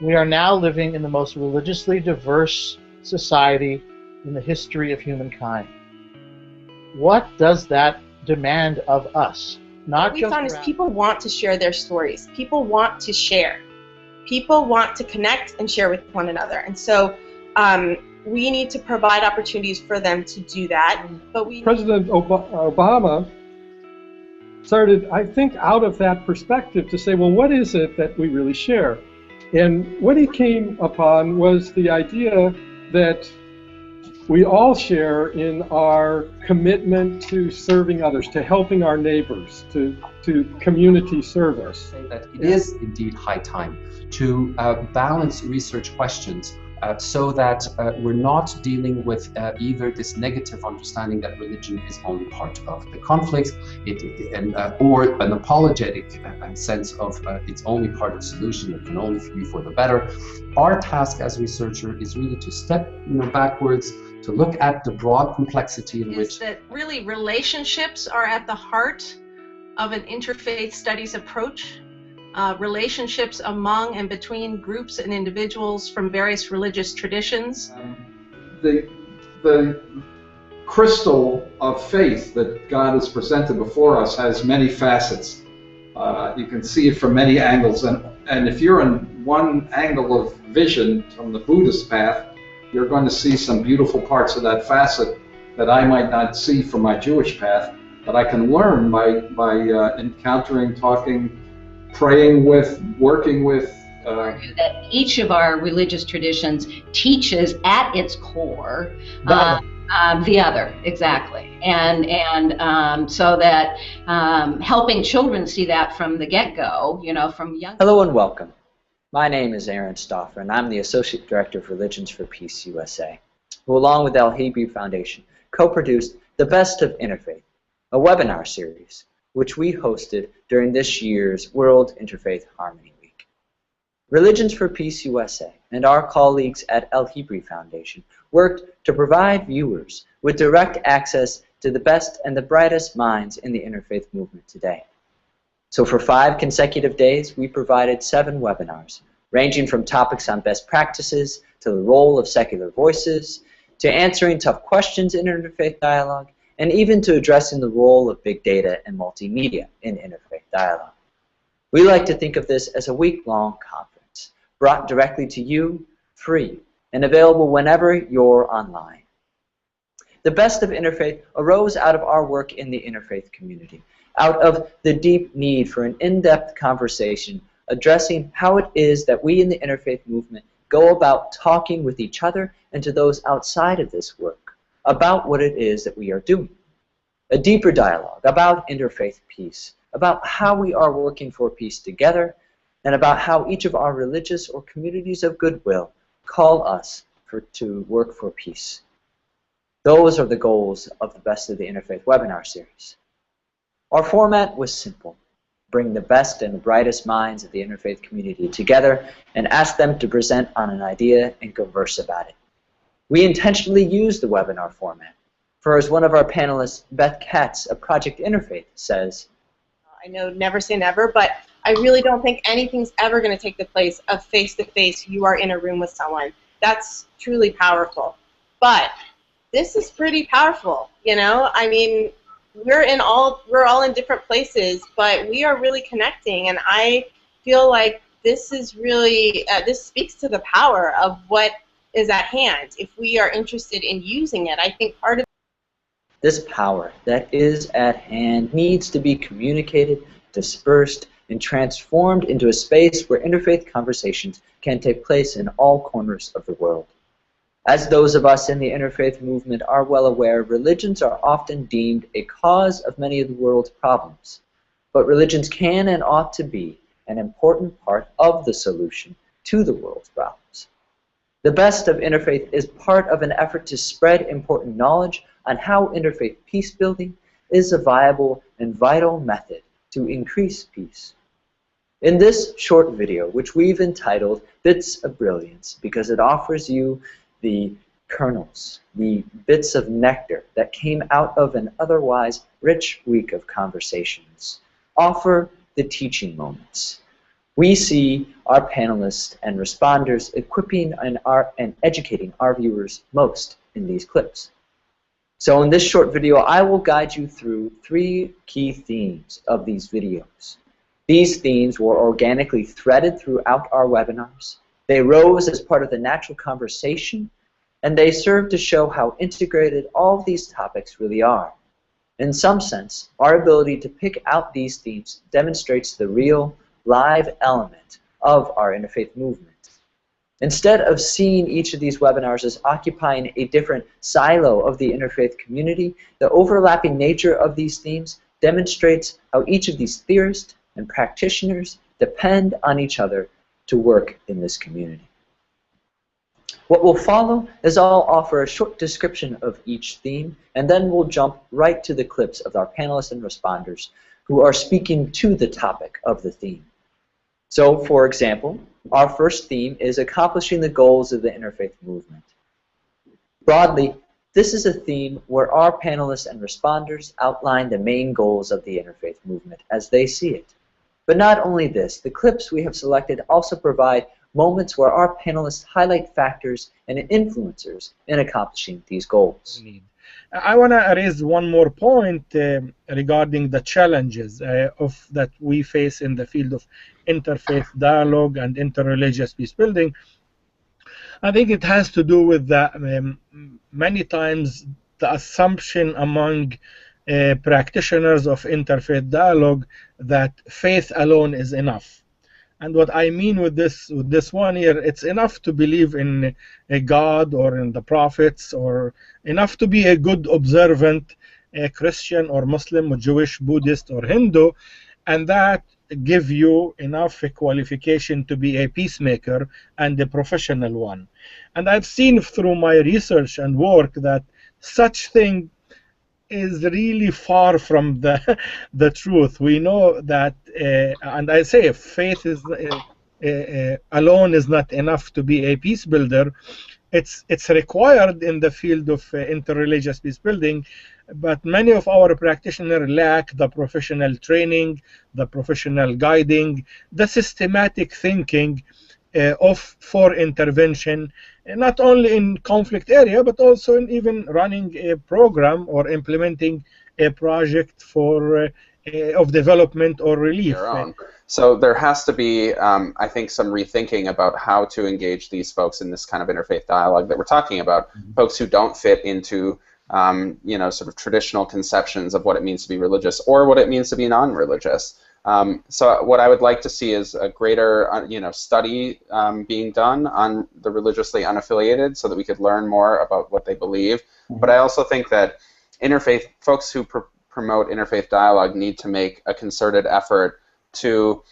We are now living in the most religiously diverse society in the history of humankind. What does that demand of us? What we found is people want to share their stories. People want to share. People want to connect and share with one another. And so we need to provide opportunities for them to do that. But President Obama started, I think, out of that perspective to say, well, what is it that we really share? And what he came upon was the idea that we all share in our commitment to serving others, to helping our neighbors, to community service. That it is indeed high time to balance research questions so that we're not dealing with either this negative understanding that religion is only part of the conflict, or an apologetic sense of it's only part of the solution, it can only be for the better. Our task as researcher is really to step backwards, to look at the broad complexity in which that really relationships are at the heart of an interfaith studies approach. Relationships among and between groups and individuals from various religious traditions. The crystal of faith that God has presented before us has many facets. You can see it from many angles, and if you're in one angle of vision from the Buddhist path, you're going to see some beautiful parts of that facet that I might not see from my Jewish path, but I can learn by encountering, talking, praying with, working with. That each of our religious traditions teaches at its core the other, exactly, and so that helping children see that from the get-go, from young. Hello and welcome. My name is Aaron Stauffer, and I'm the Associate Director of Religions for Peace USA, who, along with the Al-Hebrew Foundation, co-produced the Best of Interfaith, a webinar series which we hosted during this year's World Interfaith Harmony Week. Religions for Peace USA and our colleagues at Al-Hebrew Foundation worked to provide viewers with direct access to the best and the brightest minds in the interfaith movement today. So for 5 consecutive days, we provided 7 webinars, ranging from topics on best practices to the role of secular voices, to answering tough questions in interfaith dialogue, and even to addressing the role of big data and multimedia in interfaith dialogue. We like to think of this as a week-long conference, brought directly to you, free, and available whenever you're online. The Best of Interfaith arose out of our work in the interfaith community, out of the deep need for an in-depth conversation addressing how it is that we in the interfaith movement go about talking with each other and to those outside of this work about what it is that we are doing. A deeper dialogue about interfaith peace, about how we are working for peace together, and about how each of our religious or communities of goodwill call us to work for peace. Those are the goals of the Best of the Interfaith webinar series. Our format was simple: bring the best and the brightest minds of the interfaith community together and ask them to present on an idea and converse about it. We intentionally used the webinar format, for as one of our panelists, Beth Katz of Project Interfaith, says, I know never say never, but I really don't think anything's ever going to take the place of face-to-face. You are in a room with someone. That's truly powerful. But this is pretty powerful, I mean, we're all in different places, but we are really connecting, and I feel like this is really, this speaks to the power of what is at hand if we are interested in using it. I think part of this power that is at hand needs to be communicated, dispersed, and transformed into a space where interfaith conversations can take place in all corners of the world. As those of us in the interfaith movement are well aware, religions are often deemed a cause of many of the world's problems. But religions can and ought to be an important part of the solution to the world's problems. The Best of Interfaith is part of an effort to spread important knowledge on how interfaith peace building is a viable and vital method to increase peace. In this short video, which we've entitled Bits of Brilliance because it offers you the kernels, the bits of nectar that came out of an otherwise rich week of conversations, offer the teaching moments. We see our panelists and responders equipping and educating our viewers most in these clips. So in this short video, I will guide you through 3 key themes of these videos. These themes were organically threaded throughout our webinars. They rose as part of the natural conversation, and they serve to show how integrated all of these topics really are. In some sense, our ability to pick out these themes demonstrates the real, live element of our interfaith movement. Instead of seeing each of these webinars as occupying a different silo of the interfaith community, the overlapping nature of these themes demonstrates how each of these theorists and practitioners depend on each other to work in this community. What will follow is I'll offer a short description of each theme, and then we'll jump right to the clips of our panelists and responders who are speaking to the topic of the theme. So, for example, our first theme is accomplishing the goals of the interfaith movement. Broadly, this is a theme where our panelists and responders outline the main goals of the interfaith movement as they see it. But not only this, the clips we have selected also provide moments where our panelists highlight factors and influencers in accomplishing these goals. I want to raise one more point regarding the challenges that we face in the field of interfaith dialogue and interreligious peace building. I think it has to do with the, many times the assumption among practitioners of interfaith dialogue that faith alone is enough. And what I mean with this one here, it's enough to believe in a God or in the prophets, or enough to be a good observant Christian or Muslim or Jewish, Buddhist or Hindu, and that give you enough qualification to be a peacemaker and a professional one. And I've seen through my research and work that such thing is really far from the truth. We know that, and I say faith is alone is not enough to be a peace builder. It's required in the field of interreligious peace building, but many of our practitioners lack the professional training, the professional guiding, the systematic thinking for intervention, not only in conflict area, but also in even running a program or implementing a project for of development or relief. So there has to be, I think, some rethinking about how to engage these folks in this kind of interfaith dialogue that we're talking about. Folks who don't fit into, you know, sort of traditional conceptions of what it means to be religious or what it means to be non-religious. So what I would like to see is a greater, you know, study being done on the religiously unaffiliated, so that we could learn more about what they believe. But I also think that interfaith folks who promote interfaith dialogue need to make a concerted effort to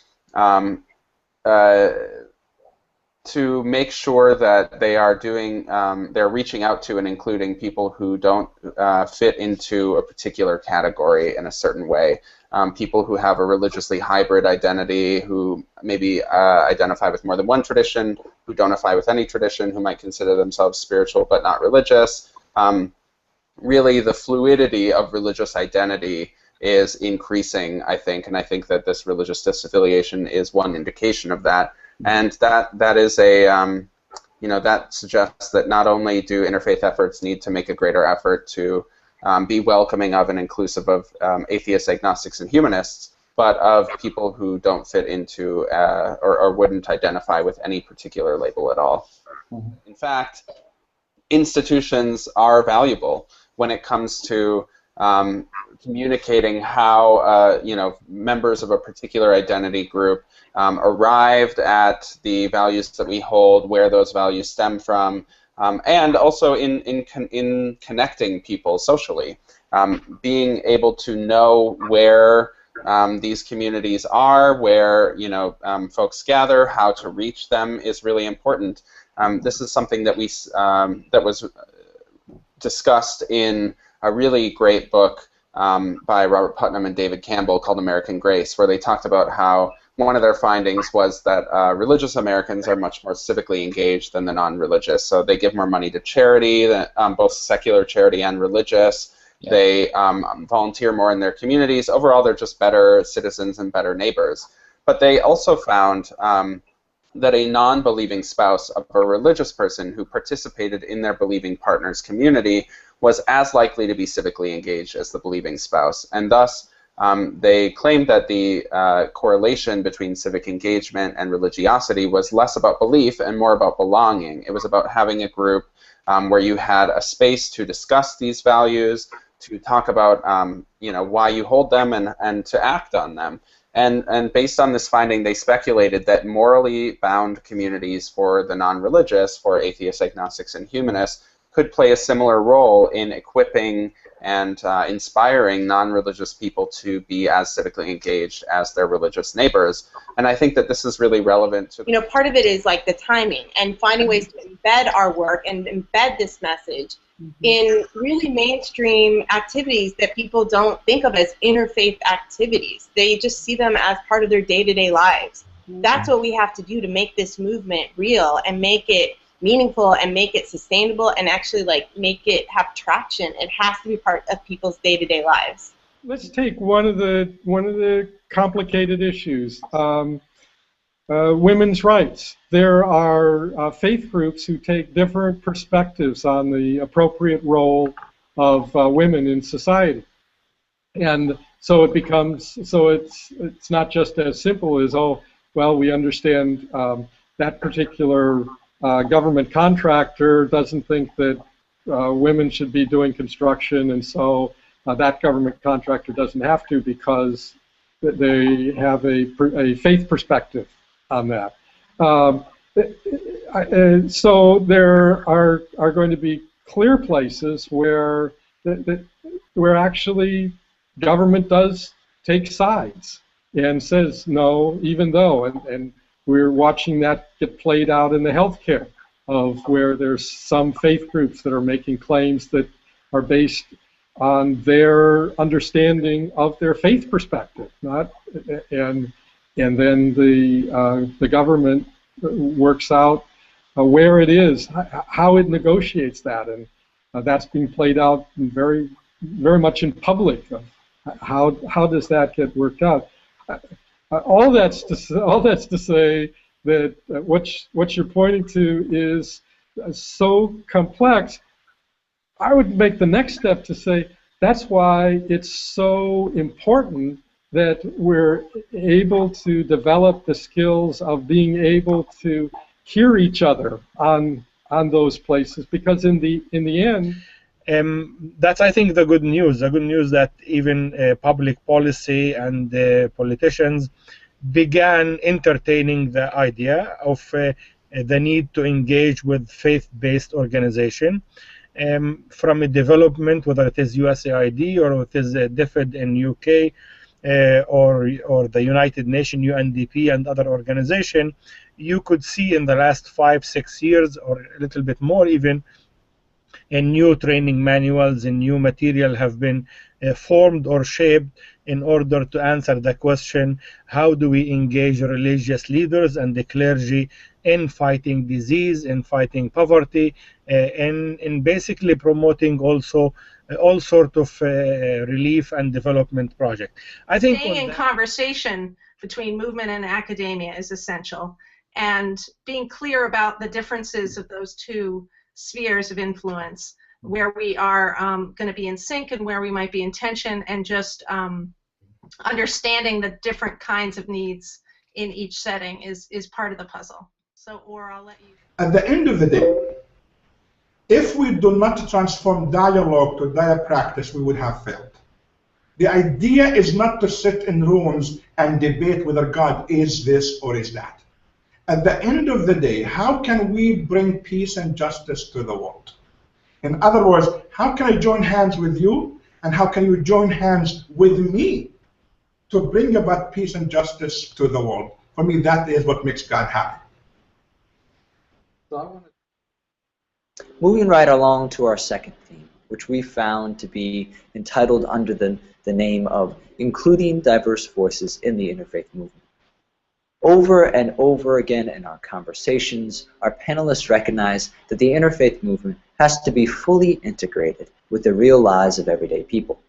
make sure that they are doing, they're reaching out to and including people who don't fit into a particular category in a certain way. People who have a religiously hybrid identity, who maybe identify with more than one tradition, who don't identify with any tradition, who might consider themselves spiritual but not religious. Really, the fluidity of religious identity is increasing, I think, and I think that this religious disaffiliation is one indication of that. And that is a, you know, that suggests that not only do interfaith efforts need to make a greater effort to be welcoming of and inclusive of atheists, agnostics, and humanists, but of people who don't fit into or wouldn't identify with any particular label at all. In fact, institutions are valuable when it comes to communicating how you know, members of a particular identity group arrived at the values that we hold, where those values stem from, and also in connecting people socially. Being able to know where these communities are, where, you know, folks gather, how to reach them is really important. This is something that that was discussed in a really great book by Robert Putnam and David Campbell called American Grace, where they talked about how one of their findings was that religious Americans are much more civically engaged than the non-religious. So they give more money to charity, both secular charity and religious. Yeah. They volunteer more in their communities. Overall, they're just better citizens and better neighbors. But they also found that a non-believing spouse of a religious person who participated in their believing partner's community was as likely to be civically engaged as the believing spouse. And thus, they claimed that the correlation between civic engagement and religiosity was less about belief and more about belonging. It was about having a group where you had a space to discuss these values, to talk about why you hold them, and to act on them. And based on this finding, they speculated that morally bound communities for the non-religious, for atheists, agnostics, and humanists, could play a similar role in equipping and inspiring non-religious people to be as civically engaged as their religious neighbors. And I think that this is really relevant to... part of it is like the timing and finding ways to embed our work and embed this message in really mainstream activities that people don't think of as interfaith activities. They just see them as part of their day-to-day lives. That's what we have to do to make this movement real and make it meaningful and make it sustainable and actually make it have traction. It has to be part of people's day-to-day lives. Let's take one of the complicated issues. Women's rights. There are faith groups who take different perspectives on the appropriate role of women in society, and so it becomes it's not just as simple as, oh, well, we understand that particular government contractor doesn't think that women should be doing construction, and so that government contractor doesn't have to because they have a faith perspective on that. So there are going to be clear places where actually government does take sides and says no, even though, and we're watching that get played out in the healthcare, of where there's some faith groups that are making claims that are based on their understanding of their faith perspective, and then the government works out where it is, how it negotiates that, and that's being played out very, very much in public. How does that get worked out? All that's to say that what you're pointing to is so complex. I would make the next step to say that's why it's so important that we're able to develop the skills of being able to hear each other on those places, because in the end, that's, I think, the good news. The good news that even public policy and politicians began entertaining the idea of the need to engage with faith-based organization. From a development, whether it is USAID or it is DFID in UK, or the United Nations, UNDP, and other organizations, you could see in the last 5-6 years, or a little bit more even, new training manuals and new material have been formed or shaped in order to answer the question, how do we engage religious leaders and the clergy in fighting disease, in fighting poverty, and in basically promoting also all sort of relief and development project. I think staying in conversation between movement and academia is essential, and being clear about the differences of those two spheres of influence, where we are going to be in sync and where we might be in tension, and just understanding the different kinds of needs in each setting is part of the puzzle. So, or I'll let you. At the end of the day, if we do not transform dialogue to dire practice, we would have failed. The idea is not to sit in rooms and debate whether God is this or is that. At the end of the day, how can we bring peace and justice to the world? In other words, how can I join hands with you, and how can you join hands with me to bring about peace and justice to the world? For me, that is what makes God happy. Moving right along to our second theme, which we found to be entitled under the name of Including Diverse Voices in the Interfaith Movement. Over and over again in our conversations, our panelists recognize that the interfaith movement has to be fully integrated with the real lives of everyday people.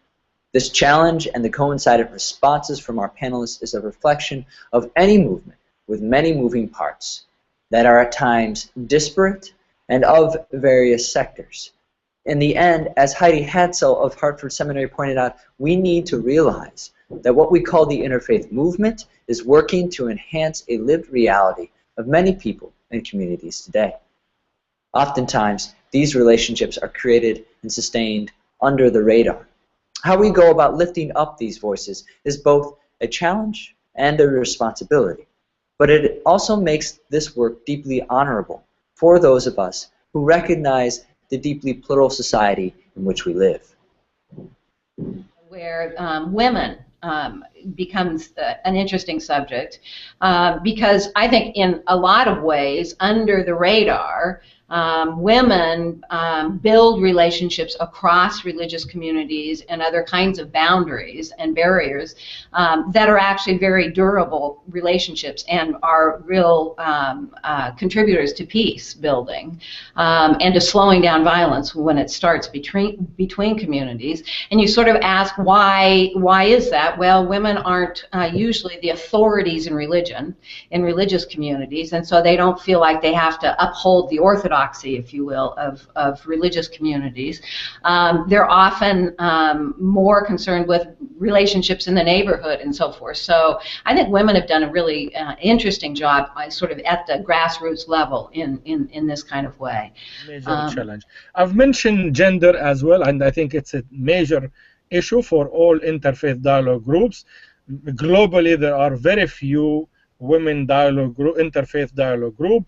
This challenge and the coincident responses from our panelists is a reflection of any movement with many moving parts that are at times disparate and of various sectors. In the end, as Heidi Hatzel of Hartford Seminary pointed out, we need to realize that what we call the interfaith movement is working to enhance a lived reality of many people and communities today. Oftentimes, these relationships are created and sustained under the radar. How we go about lifting up these voices is both a challenge and a responsibility, but it also makes this work deeply honorable for those of us who recognize the deeply plural society in which we live. Where women becomes an interesting subject because I think in a lot of ways, under the radar, women build relationships across religious communities and other kinds of boundaries and barriers that are actually very durable relationships and are real contributors to peace building and to slowing down violence when it starts between communities. And you sort of ask, why is that? Well, women aren't usually the authorities in religion, in religious communities, and so they don't feel like they have to uphold the orthodoxy, if you will, of religious communities. They're often more concerned with relationships in the neighborhood and so forth. So I think women have done a really interesting job sort of at the grassroots level in this kind of way. Major challenge. I've mentioned gender as well, and I think it's a major issue for all interfaith dialogue groups. Globally, there are very few women dialogue group, interfaith dialogue group.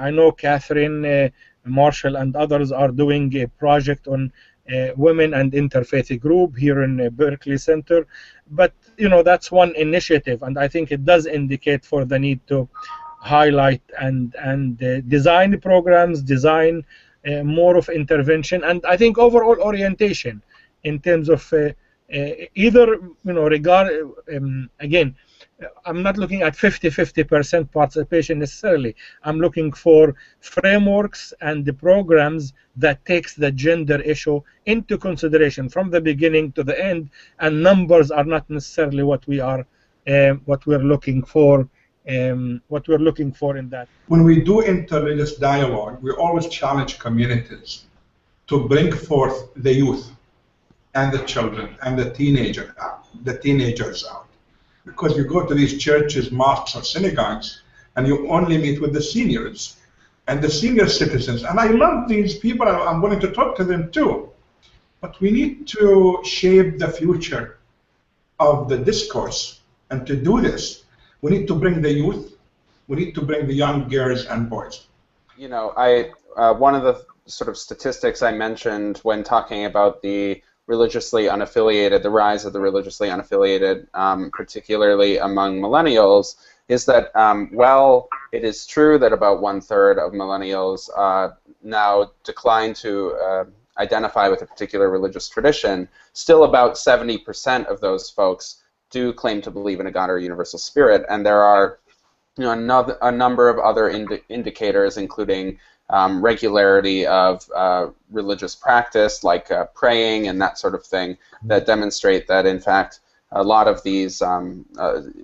I know Catherine Marshall and others are doing a project on women and interfaith group here in Berkeley Center, but you know, that's one initiative, and I think it does indicate for the need to highlight and design programs, design more of intervention, and I think overall orientation in terms of either, you know, again, I'm not looking at 50% participation necessarily. I'm looking for frameworks and the programs that takes the gender issue into consideration from the beginning to the end, and numbers are not necessarily what we're looking for in that. When we do interreligious dialogue, we always challenge communities to bring forth the youth and the children and the teenagers out. Because you go to these churches, mosques, or synagogues, and you only meet with the seniors and the senior citizens. And I love these people. I'm willing to talk to them too. But we need to shape the future of the discourse. And to do this, we need to bring the youth. We need to bring the young girls and boys. You know, one of the sort of statistics I mentioned when talking about the religiously unaffiliated, the rise of the religiously unaffiliated, particularly among millennials, is that while it is true that about 1/3 of millennials now decline to identify with a particular religious tradition, still about 70% of those folks do claim to believe in a God or a universal spirit, and there are, you know, a number of other indicators, including regularity of religious practice, like praying and that sort of thing, that demonstrate that, in fact, a lot of these,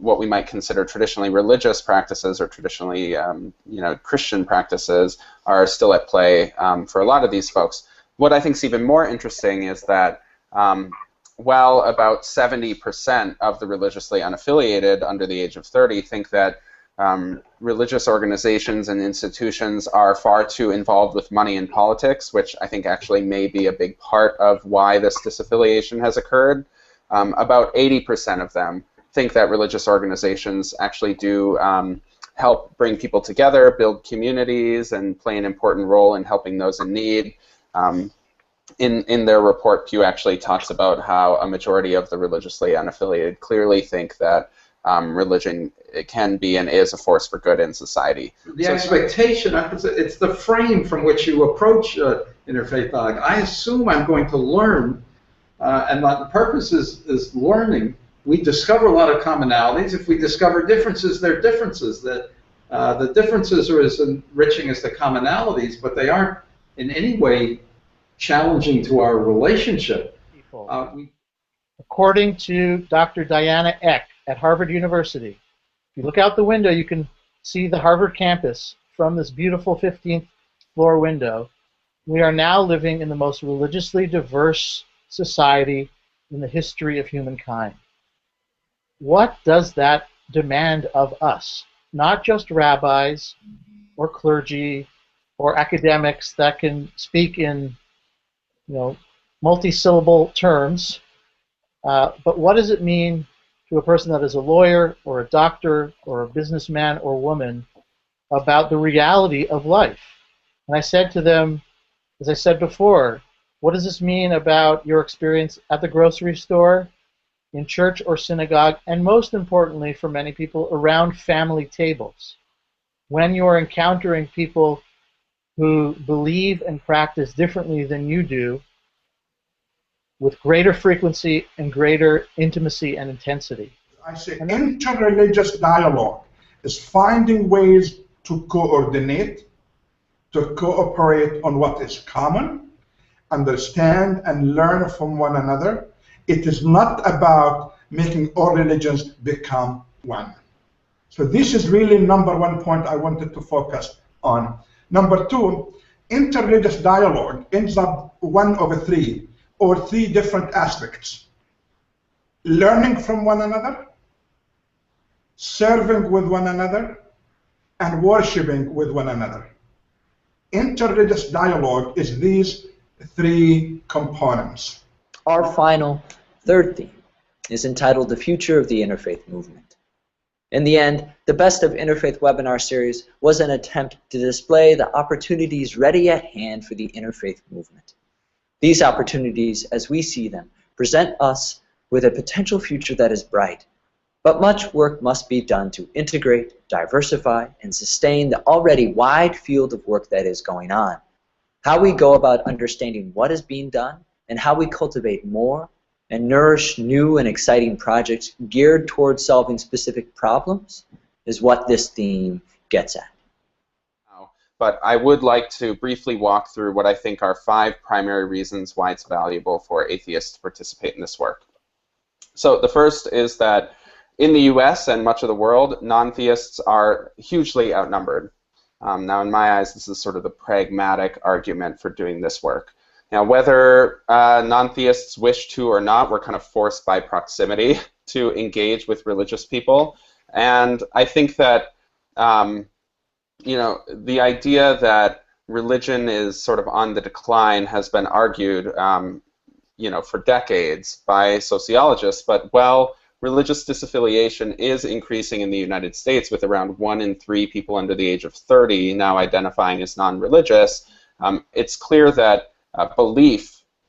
what we might consider traditionally religious practices or traditionally, you know, Christian practices are still at play for a lot of these folks. What I think is even more interesting is that while about 70% of the religiously unaffiliated under the age of 30 think that religious organizations and institutions are far too involved with money and politics, which I think actually may be a big part of why this disaffiliation has occurred. About 80% of them think that religious organizations actually do help bring people together, build communities, and play an important role in helping those in need. In their report, Pew actually talks about how a majority of the religiously unaffiliated clearly think that religion can be and is a force for good in society. The expectation, it's the frame from which you approach interfaith dialogue. I assume I'm going to learn, and the purpose is learning. We discover a lot of commonalities. If we discover differences, they're differences. That the differences are as enriching as the commonalities, but they aren't in any way challenging to our relationship. According to Dr. Diana Eck at Harvard University, if you look out the window, you can see the Harvard campus from this beautiful 15th floor window. We are now living in the most religiously diverse society in the history of humankind. What does that demand of us? Not just rabbis or clergy or academics that can speak in, multi-syllable terms, but what does it mean to a person that is a lawyer or a doctor or a businessman or woman about the reality of life? And I said to them, as I said before, what does this mean about your experience at the grocery store, in church or synagogue, and most importantly for many people, around family tables? When you're encountering people who believe and practice differently than you do, with greater frequency and greater intimacy and intensity. I say interreligious dialogue is finding ways to coordinate, to cooperate on what is common, understand and learn from one another. It is not about making all religions become one. So this is really number one point I wanted to focus on. Number two, interreligious dialogue ends up one of three, or three different aspects: learning from one another, serving with one another, and worshiping with one another. Interreligious dialogue is these three components. Our final, third theme is entitled The Future of the Interfaith Movement. In the end, the Best of Interfaith webinar series was an attempt to display the opportunities ready at hand for the interfaith movement. These opportunities, as we see them, present us with a potential future that is bright. But much work must be done to integrate, diversify, and sustain the already wide field of work that is going on. How we go about understanding what is being done, and how we cultivate more and nourish new and exciting projects geared towards solving specific problems, is what this theme gets at. But I would like to briefly walk through what I think are 5 primary reasons why it's valuable for atheists to participate in this work. So the first is that in the US and much of the world, non-theists are hugely outnumbered. Now, in my eyes, this is sort of the pragmatic argument for doing this work. Now, whether non-theists wish to or not, we're kind of forced by proximity to engage with religious people. And I think that the idea that religion is sort of on the decline has been argued, for decades by sociologists. But while religious disaffiliation is increasing in the United States, with around 1 in 3 people under the age of 30 now identifying as non-religious, it's clear that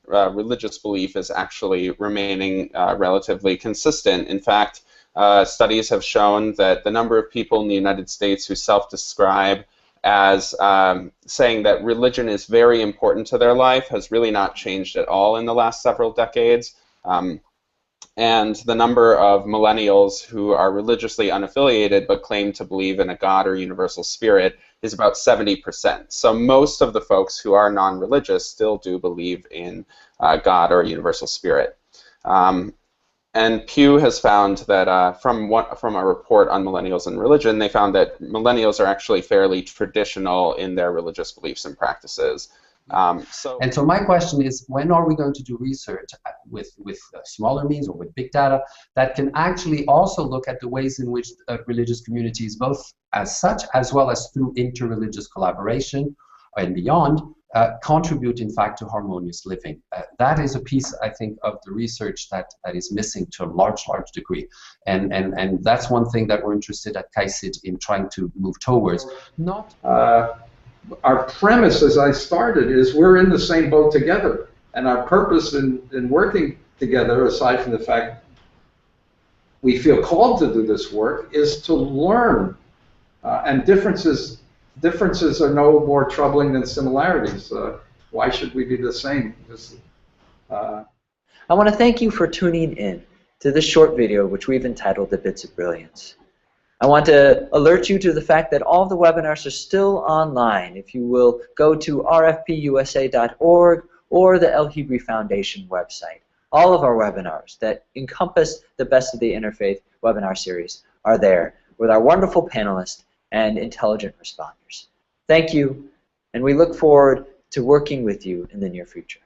religious belief, is actually remaining relatively consistent. In fact, studies have shown that the number of people in the United States who self-describe as saying that religion is very important to their life has really not changed at all in the last several decades. And the number of millennials who are religiously unaffiliated but claim to believe in a God or universal spirit is about 70%. So most of the folks who are non-religious still do believe in God or a universal spirit. And Pew has found that from a report on millennials and religion, they found that millennials are actually fairly traditional in their religious beliefs and practices. So my question is, when are we going to do research with smaller means or with big data that can actually also look at the ways in which religious communities, both as such as well as through interreligious collaboration and beyond, contribute in fact to harmonious living? That is a piece, I think, of the research that is missing to a large degree, and that's one thing that we're interested at KAICIT in trying to move towards. Not our premise, as I started, is we're in the same boat together, and our purpose in working together, aside from the fact we feel called to do this work, is to learn, and differences are no more troubling than similarities. Why should we be the same? I want to thank you for tuning in to this short video, which we've entitled The Bits of Brilliance. I want to alert you to the fact that all of the webinars are still online. If you will go to rfpusa.org or the El Hebrew Foundation website. All of our webinars that encompass the Best of the Interfaith webinar series are there with our wonderful panelists and intelligent responders. Thank you, and we look forward to working with you in the near future.